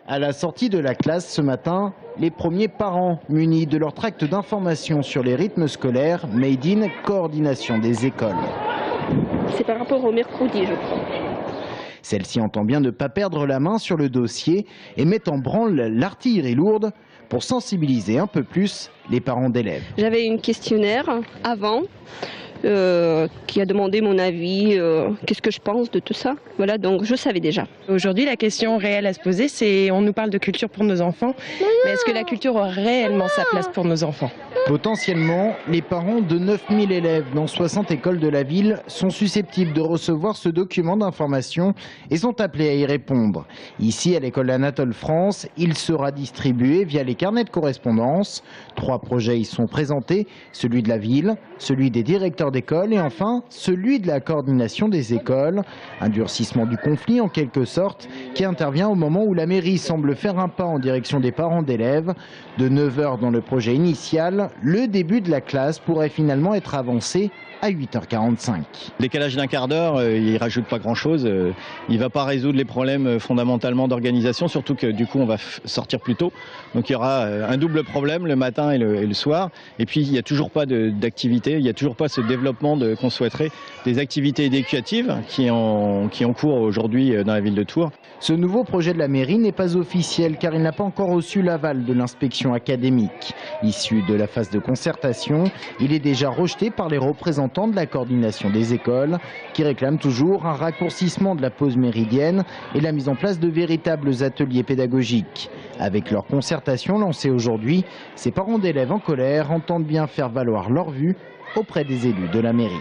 À la sortie de la classe ce matin, les premiers parents munis de leur tract d'information sur les rythmes scolaires Made in Coordination des écoles. C'est par rapport au mercredi, je crois. Celle-ci entend bien ne pas perdre la main sur le dossier et met en branle l'artillerie lourde pour sensibiliser un peu plus les parents d'élèves. J'avais une questionnaire avant qui a demandé mon avis, qu'est-ce que je pense de tout ça. Voilà, donc je savais déjà. Aujourd'hui, la question réelle à se poser, c'est on nous parle de culture pour nos enfants, mais est-ce que la culture aura réellement sa place pour nos enfants ? Potentiellement, les parents de 9000 élèves dans 60 écoles de la ville sont susceptibles de recevoir ce document d'information et sont appelés à y répondre. Ici, à l'école Anatole France, il sera distribué via les carnets de correspondance. 3 projets y sont présentés, celui de la ville, celui des directeurs d'école et enfin celui de la coordination des écoles. Un durcissement du conflit en quelque sorte qui intervient au moment où la mairie semble faire un pas en direction des parents d'élèves. De 9h dans le projet initial, le début de la classe pourrait finalement être avancé à 8h45. Décalage d'un quart d'heure, il ne rajoute pas grand-chose. Il ne va pas résoudre les problèmes fondamentalement d'organisation, surtout que du coup on va sortir plus tôt. Donc il y aura un double problème le matin et le soir. Et puis il n'y a toujours pas d'activité, il n'y a toujours pas ce développement qu'on souhaiterait, des activités éducatives qui ont cours aujourd'hui dans la ville de Tours. Ce nouveau projet de la mairie n'est pas officiel car il n'a pas encore reçu l'aval de l'inspection académique. Issu de la phase de concertation, il est déjà rejeté par les représentants de la coordination des écoles qui réclament toujours un raccourcissement de la pause méridienne et la mise en place de véritables ateliers pédagogiques. Avec leur concertation lancée aujourd'hui, ces parents d'élèves en colère entendent bien faire valoir leur vue auprès des élus de la mairie.